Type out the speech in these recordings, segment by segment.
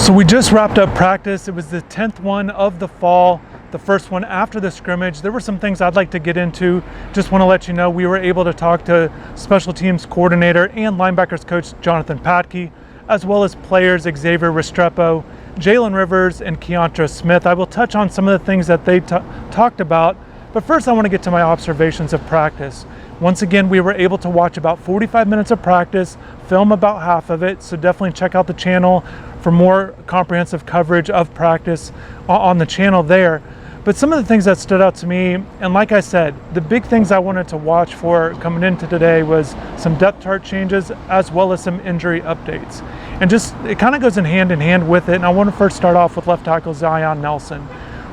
So we just wrapped up practice. It was the 10th one of the fall, the first one after the scrimmage. There were some things I'd like to get into. Just want to let you know we were able to talk to special teams coordinator and linebackers coach Jonathan Patke, as well as players Xavier Restrepo, Jalen Rivers, and Keontra Smith. I will touch on some of the things that they talked about, but first I want to get to my observations of practice. Once again, we were able to watch about 45 minutes of practice, film about half of it, so definitely check out the channel for more comprehensive coverage of practice on the channel there. But some of the things that stood out to me, and like I said, the big things I wanted to watch for coming into today was some depth chart changes as well as some injury updates. And just, it kind of goes in hand with it, and I want to first start off with left tackle Zion Nelson.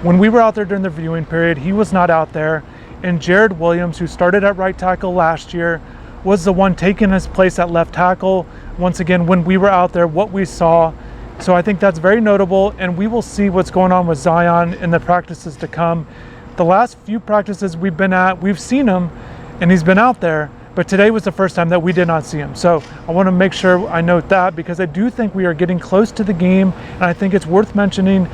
When we were out there during the viewing period, he was not out there, and Jared Williams, who started at right tackle last year, was the one taking his place at left tackle. Once again, when we were out there, what we saw. So I think that's very notable, and we will see what's going on with Zion in the practices to come. The last few practices we've been at, we've seen him, and he's been out there, but today was the first time that we did not see him. So I want to make sure I note that, because I do think we are getting close to the game, and I think it's worth mentioning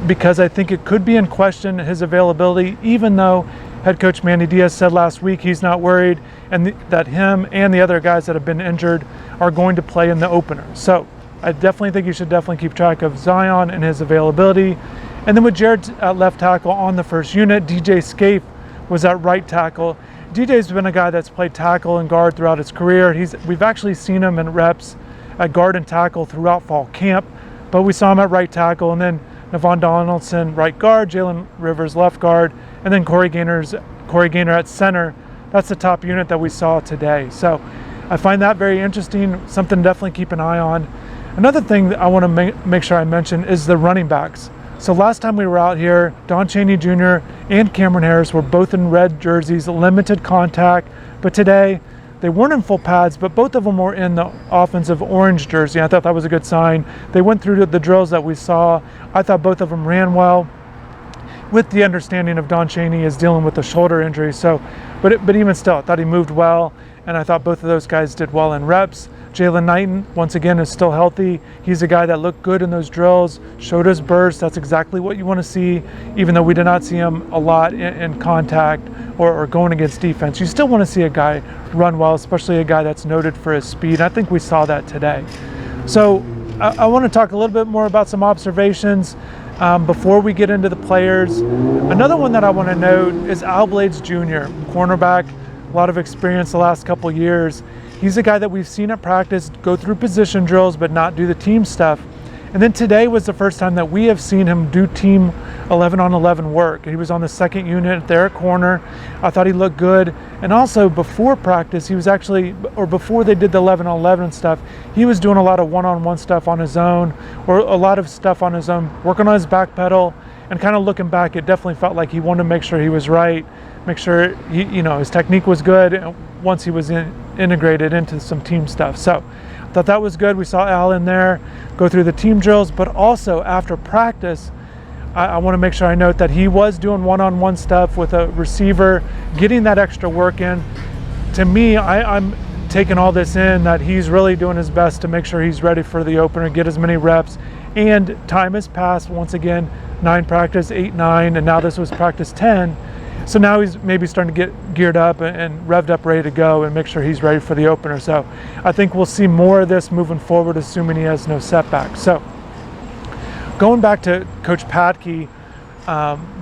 because I think it could be in question his availability, even though head coach Manny Diaz said last week he's not worried, and that him and the other guys that have been injured are going to play in the opener. So I definitely think you should definitely keep track of Zion and his availability. And then with Jared at left tackle on the first unit, DJ Scaife was at right tackle. DJ's been a guy that's played tackle and guard throughout his career. We've actually seen him in reps at guard and tackle throughout fall camp, but we saw him at right tackle, and then Navon Donaldson right guard, Jalen Rivers left guard, and then Corey Gaynor at center. That's the top unit that we saw today. So I find that very interesting, something to definitely keep an eye on. Another thing that I want to make sure I mention is the running backs. So last time we were out here, Don Chaney Jr. and Cameron Harris were both in red jerseys, limited contact, but today they weren't in full pads, but both of them were in the offensive orange jersey. I thought that was a good sign. They went through the drills that we saw. I thought both of them ran well, with the understanding of Don Chaney is dealing with a shoulder injury. So, but even still, I thought he moved well, and I thought both of those guys did well in reps. Jalen Knighton, once again, is still healthy. He's a guy that looked good in those drills, showed his burst. That's exactly what you want to see, even though we did not see him a lot in contact or going against defense. You still want to see a guy run well, especially a guy that's noted for his speed. I think we saw that today. So I want to talk a little bit more about some observations before we get into the players. Another one that I want to note is Blades Jr, cornerback, a lot of experience the last couple years. He's a guy that we've seen at practice go through position drills but not do the team stuff. And then today was the first time that we have seen him do team 11-on-11 work. He was on the second unit there at corner. I thought he looked good. And also before practice, he was actually, or before they did the 11-on-11 stuff, he was doing a lot of one-on-one stuff on his own, or a lot of stuff on his own, working on his back pedal. And kind of looking back, it definitely felt like he wanted to make sure he was right, make sure his technique was good once he was integrated into some team stuff. So I thought that was good. We saw Al in there go through the team drills, but also after practice, I want to make sure I note that he was doing one-on-one stuff with a receiver, getting that extra work in. To me, I'm taking all this in, that he's really doing his best to make sure he's ready for the opener, get as many reps. And time has passed, once again, 9 practice, 8, 9, and now this was practice 10. So now he's maybe starting to get geared up and revved up, ready to go, and make sure he's ready for the opener. So I think we'll see more of this moving forward, assuming he has no setbacks. So going back to Coach Patke,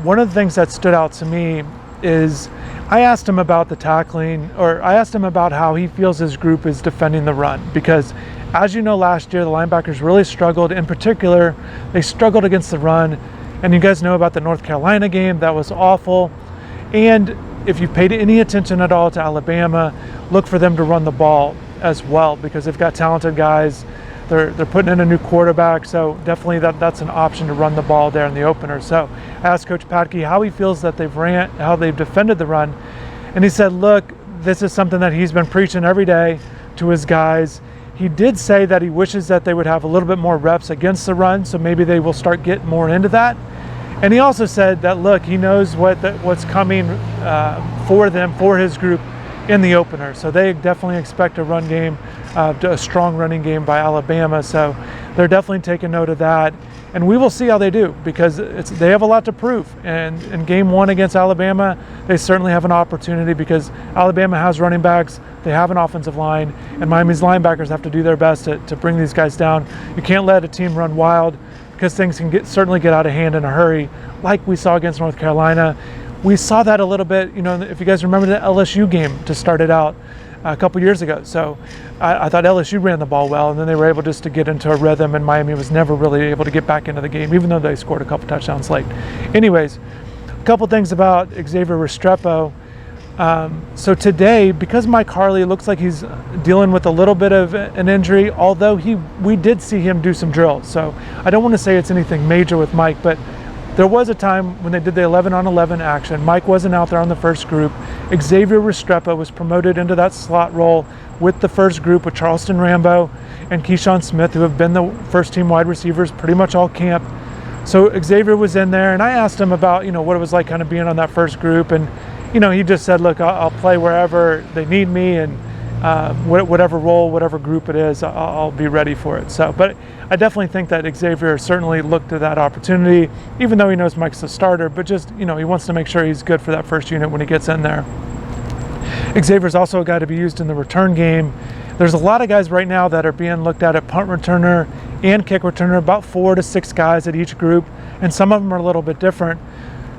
one of the things that stood out to me is I asked him about the tackling, or I asked him about how he feels his group is defending the run, because as you know, last year the linebackers really struggled. In particular, they struggled against the run, and you guys know about the North Carolina game. That was awful. And if you paid any attention at all to Alabama, look for them to run the ball as well, because they've got talented guys. They're putting in a new quarterback, so definitely that's an option to run the ball there in the opener. So I asked Coach Patke how he feels that how they've defended the run, and he said, look, this is something that he's been preaching every day to his guys. He did say that he wishes that they would have a little bit more reps against the run, so maybe they will start getting more into that. And he also said that, look, he knows what's coming for them, for his group, in the opener. So they definitely expect a run game, a strong running game by Alabama. So they're definitely taking note of that. And we will see how they do, because they have a lot to prove. And in game 1 against Alabama, they certainly have an opportunity, because Alabama has running backs, they have an offensive line, and Miami's linebackers have to do their best to bring these guys down. You can't let a team run wild, because things can certainly get out of hand in a hurry, like we saw against North Carolina. We saw that a little bit, if you guys remember the LSU game to start it out a couple years ago. So I thought LSU ran the ball well, and then they were able just to get into a rhythm, and Miami was never really able to get back into the game, even though they scored a couple touchdowns late. Anyways, a couple things about Xavier Restrepo. So today, because Mike Harley looks like he's dealing with a little bit of an injury, although we did see him do some drills. So I don't want to say it's anything major with Mike, but there was a time when they did the 11-on-11 action. Mike wasn't out there on the first group. Xavier Restrepo was promoted into that slot role with the first group with Charleston Rambo and Keyshawn Smith, who have been the first team wide receivers pretty much all camp. So Xavier was in there, and I asked him about, what it was like kind of being on that first group. And, he just said, look, I'll play wherever they need me, and whatever role, whatever group it is, I'll be ready for it. So, but I definitely think that Xavier certainly looked at that opportunity, even though he knows Mike's the starter, but just, he wants to make sure he's good for that first unit when he gets in there. Xavier's also a guy to be used in the return game. There's a lot of guys right now that are being looked at punt returner and kick returner, about 4 to 6 guys at each group, and some of them are a little bit different.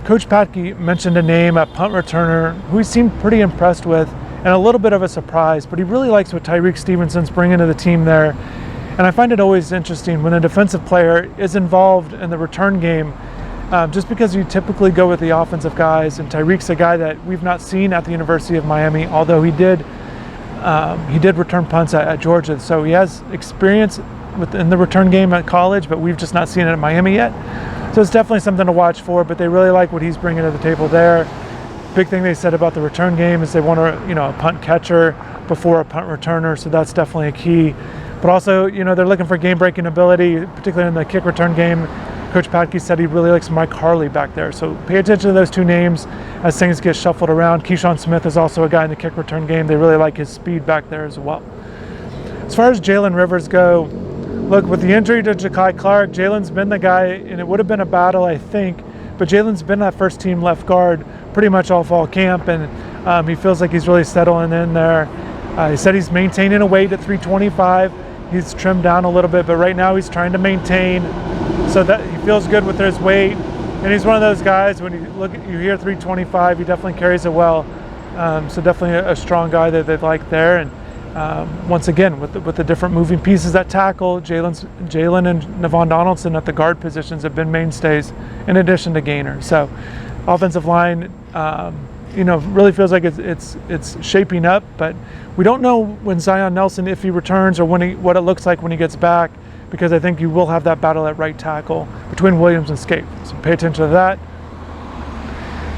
Coach Patke mentioned a name, a punt returner, who he seemed pretty impressed with, and a little bit of a surprise, but he really likes what Tyreek Stevenson's bringing to the team there. And I find it always interesting when a defensive player is involved in the return game, just because you typically go with the offensive guys, and Tyreek's a guy that we've not seen at the University of Miami, although he did return punts at Georgia, so he has experience in the return game at college, but we've just not seen it at Miami yet. So it's definitely something to watch for, but they really like what he's bringing to the table there. Big thing they said about the return game is they want a punt catcher before a punt returner, so that's definitely a key. But also, they're looking for game-breaking ability, particularly in the kick return game. Coach Patke said he really likes Mike Harley back there, so pay attention to those two names as things get shuffled around. Keyshawn Smith is also a guy in the kick return game. They really like his speed back there as well. As far as Jalen Rivers go, look, with the injury to Ja'Kai Clark, Jalen's been the guy, and it would have been a battle, I think, but Jalen's been that first team left guard pretty much all fall camp, and he feels like he's really settling in there. He said he's maintaining a weight at 325. He's trimmed down a little bit, but right now he's trying to maintain so that he feels good with his weight. And he's one of those guys, when you hear 325, he definitely carries it well. So definitely a strong guy that they'd like there. And once again, with the different moving pieces at tackle, Jalen and Navon Donaldson at the guard positions have been mainstays in addition to Gaynor. So offensive line, really feels like it's shaping up, but we don't know when Zion Nelson, if he returns, or what it looks like when he gets back, because I think you will have that battle at right tackle between Williams and Scape. So pay attention to that.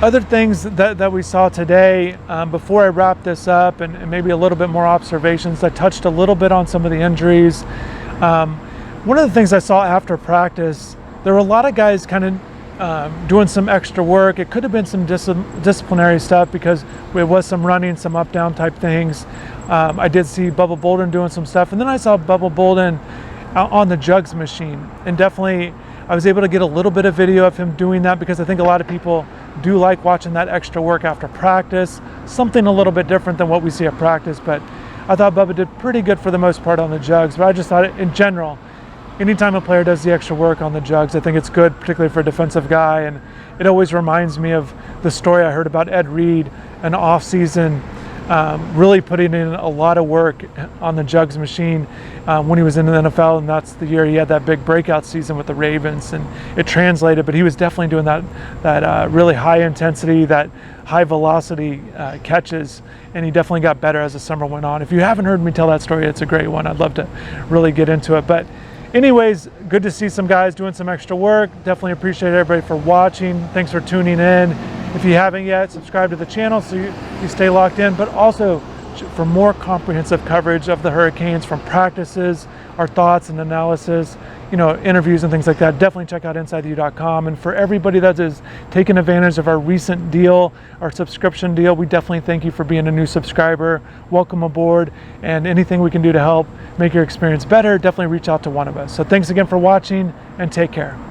Other things that we saw today, before I wrap this up, and maybe a little bit more observations, I touched a little bit on some of the injuries. One of the things I saw after practice, there were a lot of guys kind of doing some extra work. It could have been some disciplinary stuff, because it was some running, some up-down type things. I did see Bubba Bolden doing some stuff, and then I saw Bubba Bolden on the jugs machine, and definitely I was able to get a little bit of video of him doing that, because I think a lot of people do like watching that extra work after practice, something a little bit different than what we see at practice. But I thought Bubba did pretty good for the most part on the jugs. But I just thought, in general, anytime a player does the extra work on the jugs, I think it's good, particularly for a defensive guy. And it always reminds me of the story I heard about Ed Reed, an off-season, really putting in a lot of work on the jugs machine when he was in the NFL, and that's the year he had that big breakout season with the Ravens, and it translated. But he was definitely doing that really high intensity, that high velocity catches, and he definitely got better as the summer went on. If you haven't heard me tell that story, it's a great one. I'd love to really get into it. But anyways, good to see some guys doing some extra work. Definitely appreciate everybody for watching. Thanks for tuning in. If you haven't yet, subscribe to the channel so you stay locked in, but also for more comprehensive coverage of the Hurricanes, from practices, our thoughts and analysis, interviews and things like that, definitely check out InsideTheU.com. And for everybody that is taking advantage of our recent deal, our subscription deal, we definitely thank you for being a new subscriber. Welcome aboard, and anything we can do to help make your experience better, definitely reach out to one of us. So thanks again for watching, and take care.